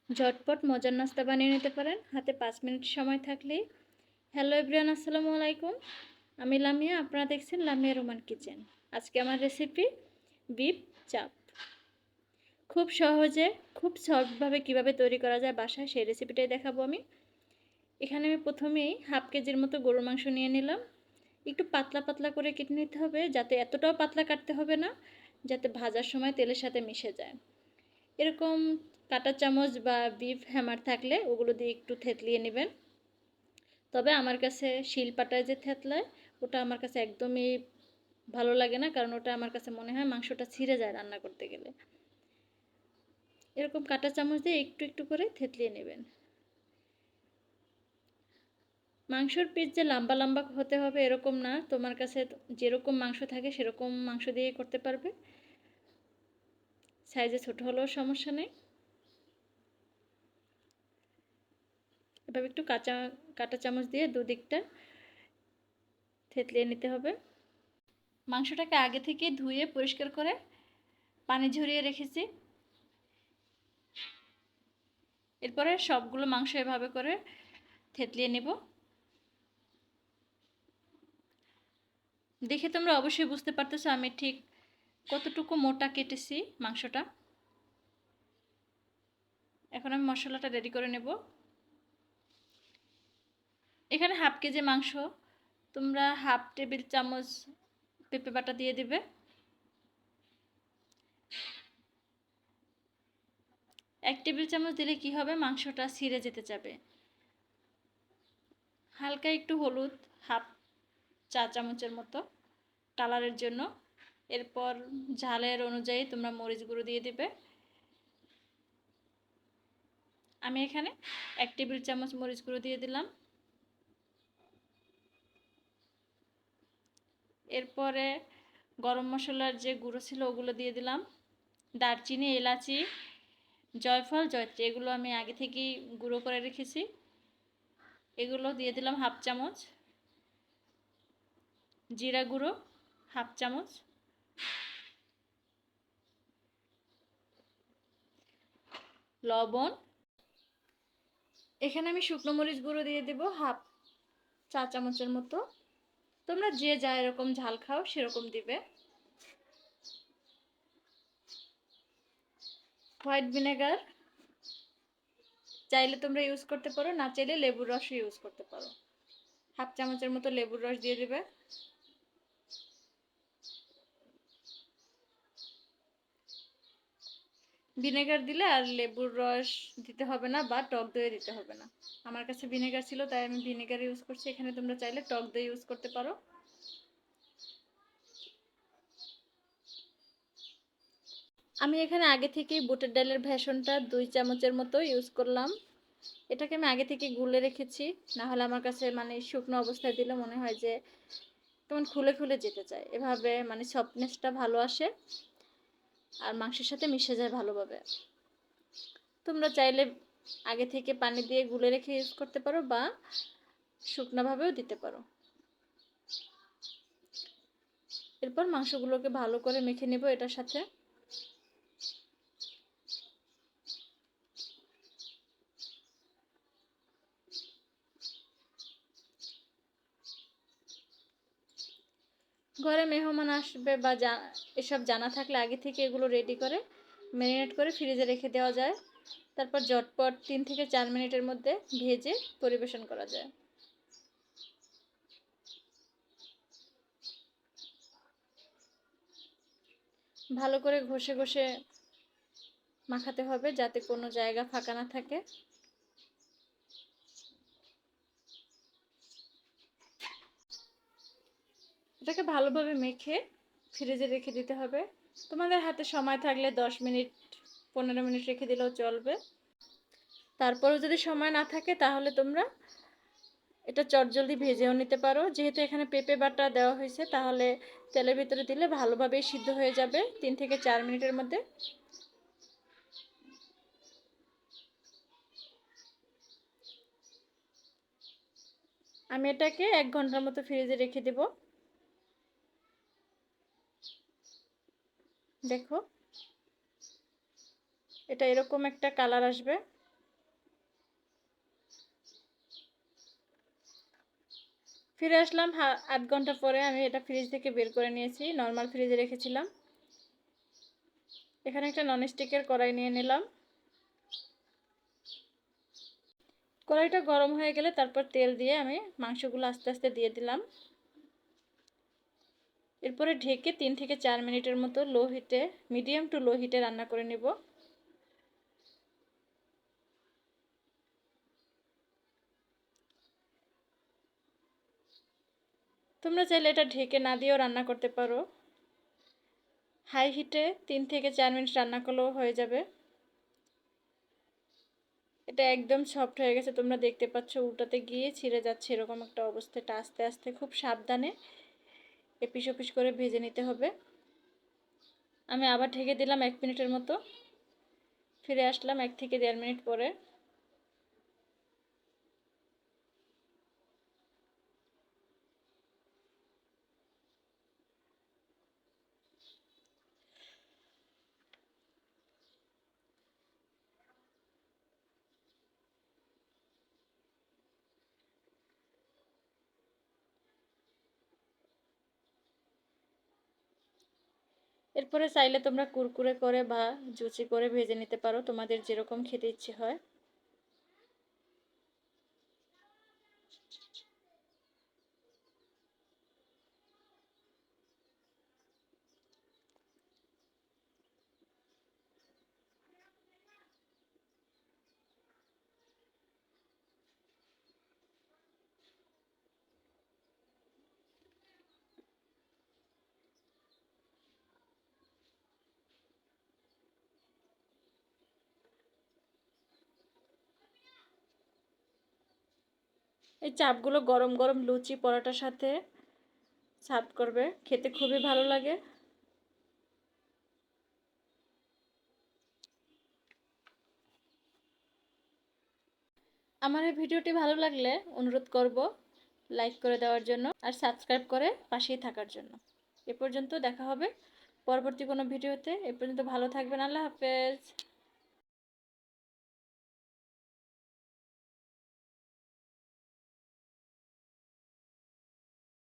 ঝটপট মজার নাস্তা বানিয়ে নিতে পারেন হাতে 5 মিনিট সময় থাকলেই। হ্যালো এভরিওয়ান, আসসালামু আলাইকুম। আমি লামিয়া, আপনারা দেখছেন লামিয়া রোমান কিচেন। আজকে আমার রেসিপি বিফ চাপ। খুব সহজে খুব সহজভাবে কিভাবে তৈরি করা যায় বাসায় সেই রেসিপিটাই দেখাবো আমি। এখানে আমি প্রথমেই হাফ কেজির মতো গরুর মাংস নিয়ে নিলাম। একটু পাতলা পাতলা করে কেটে নিতে হবে, যাতে এতটাও পাতলা কাটতে হবে না যাতে ভাজার সময় তেলের সাথে মিশে যায়। এরকম কাঁটা চামচ বা বিফ হ্যামার থাকলে ওগুলো দিয়ে একটু থেতলিয়ে নেবেন। তবে আমার কাছে শিলপাটায় যে থেতলায় ওটা আমার কাছে একদমই ভালো লাগে না, কারণ ওটা আমার কাছে মনে হয় মাংসটা ছিঁড়ে যায় রান্না করতে গেলে। এরকম কাঁটা চামচ দিয়ে একটু একটু করে থেতলিয়ে নেবেন। মাংসর পিস যে লম্বা লম্বা হতে হবে এরকম না, তোমার কাছে যেরকম মাংস থাকে সেরকম মাংস দিয়ে করতে পারবে। সাইজে ছোট হলেও সমস্যা নেই। এভাবে একটু কাঁটা চামচ দিয়ে দুদিকটা থেতলিয়ে নিতে হবে। মাংসটাকে আগে থেকে ধুয়ে পরিষ্কার করে পানি ঝরিয়ে রেখেছি। এরপরে সবগুলো মাংস এভাবে করে থেতলিয়ে নেব। দেখে তোমরা অবশ্যই বুঝতে পারতেছো আমি ঠিক কতটুকু মোটা কেটেছি মাংসটা। এখন আমি মশলাটা রেডি করে নেব। এখানে হাফ কেজি মাংস, তোমরা হাফ টেবিল চামচ পেঁপে বাটা দিয়ে দিবে। 1 টেবিল চামচ দিলে কি হবে, মাংসটা ছিঁড়ে যেতে যাবে। হালকা একটু হলুদ, হাফ চা চামচের মতো কালারের জন্য। এরপর ঝালের অনুযায়ী তোমরা মরিচ গুঁড়ো দিয়ে দিবে। আমি এখানে 1 টেবিল চামচ মরিচ গুঁড়ো দিয়ে দিলাম। এরপরে গরম মশলার যে গুঁড়ো ছিল ওগুলো দিয়ে দিলাম। দারচিনি, এলাচি, জয়ফল, জয়ত্রী এগুলো আমি আগে থেকেই গুঁড়ো করে রেখেছি, এগুলো দিয়ে দিলাম হাফ চামচ। জিরা গুঁড়ো হাফ চামচ। লবণ, এখানে আমি শুকনো মরিচ গুঁড়ো দিয়ে দেব হাফ চা চামচের মতো। তোমরা যে যা এরকম ঝাল খাও সেরকম দিবে। হোয়াইট ভিনেগার চাইলে তোমরা ইউজ করতে পারো, না চাইলে লেবুর রস ইউজ করতে পারো। হাফ চামচের মতো লেবুর রস দিয়ে দিবে। ভিনেগার দিলে আর লেবুর রস দিতে হবে না বা টক দই দিতে হবে না। আমার কাছে ভিনেগার ছিল তাই আমি ভিনেগার ইউজ করছি। এখানে তোমরা চাইলে টক দই ইউজ করতে পারো। আমি এখানে আগে থেকেই বুটের ডালের ভেষনটা 2 চামচের মতো ইউজ করলাম। এটাকে আমি আগে থেকে গুলে রেখেছি, না হলে আমার কাছে মানে শুকনো অবস্থায় দিলে মনে হয় যে কেমন খুলে খুলে যেতে চায়। এভাবে মানে সফটনেসটা ভালো আসে আর মাংসের সাথে মিশে যায় ভালোভাবে। তোমরা চাইলে আগে থেকে পানি দিয়ে গুলে রেখে ইউজ করতে পারো বা শুকনোভাবেও দিতে পারো। এরপর মাংসগুলোকে ভালো করে মেখে নেব এটার সাথে। ঘরে মেহমান আসবে বা এসব জানা থাকলে আগে থেকে এগুলো রেডি করে ম্যারিনেট করে ফ্রিজে রেখে দেওয়া যায়। তারপর ঝটপট 3 থেকে 4 মিনিটের মধ্যে ভেজে পরিবেশন করা যায়। ভালো করে ঘষে ঘষে মাখাতে হবে যাতে কোনো জায়গা ফাঁকা না থাকে। এটাকে ভালোভাবে মেখে ফ্রিজে রেখে দিতে হবে। তোমাদের হাতে সময় থাকলে 10 মিনিট 15 মিনিট রেখে দিলেও চলবে। তারপরেও যদি সময় না থাকে তাহলে তোমরা এটা চটজলদি ভেজেও নিতে পারো। যেহেতু এখানে পেঁপে বাটা দেওয়া হয়েছে তাহলে তেলের ভিতরে দিলে ভালোভাবেই সিদ্ধ হয়ে যাবে 3 থেকে 4 মিনিটের মধ্যে। আমি এটাকে 1 ঘন্টার মতো ফ্রিজে রেখে দেব। দেখো এটা এরকম একটা কালার আসবে। ফিরে আসলাম আধ ঘন্টা পরে। আমি এটা ফ্রিজ থেকে বের করে নিয়েছি, নর্মাল ফ্রিজে রেখেছিলাম। এখানে একটা ননস্টিকের কড়াই নিয়ে নিলাম। কড়াইটা গরম হয়ে গেলে তারপর তেল দিয়ে আমি মাংসগুলো আস্তে আস্তে দিয়ে দিলাম। এরপরে ঢেকে 3 থেকে 4 মিনিটের মতো লো হিটে, মিডিয়াম টু লো হিটে রান্না করে নেব। তোমরা চাইলে এটা ঢেকে না দিয়েও রান্না করতে পারো। হাই হিটে 3 থেকে 4 মিনিট রান্না করলেও হয়ে যাবে। এটা একদম সফট হয়ে গেছে, তোমরা দেখতে পাচ্ছ উল্টাতে গিয়ে ছিঁড়ে যাচ্ছে এরকম একটা অবস্থা। এটা আস্তে আস্তে খুব সাবধানে এপিস ওপিস করে ভেজে নিতে হবে। আমি আবার ঢেকে দিলাম 1 মিনিটের মতো। ফিরে আসলাম 1 থেকে 1.5 মিনিট পরে। এরপরে চাইলে তোমরা কুরকুরে করে বা জুচি করে ভেজে নিতে পারো, তোমাদের যেরকম খেতে ইচ্ছে হয়। এই চাপগুলো গরম গরম লুচি পরোটার সাথে সার্ভ করবে, খেতে খুবই ভালো লাগে। আমার এই ভিডিওটি ভালো লাগলে অনুরোধ করব লাইক করে দেওয়ার জন্য আর সাবস্ক্রাইব করে পাশেই থাকার জন্য। এ পর্যন্ত দেখা হবে পরবর্তী কোনো ভিডিওতে। এ পর্যন্ত ভালো থাকবেন। আল্লাহ হাফেজ।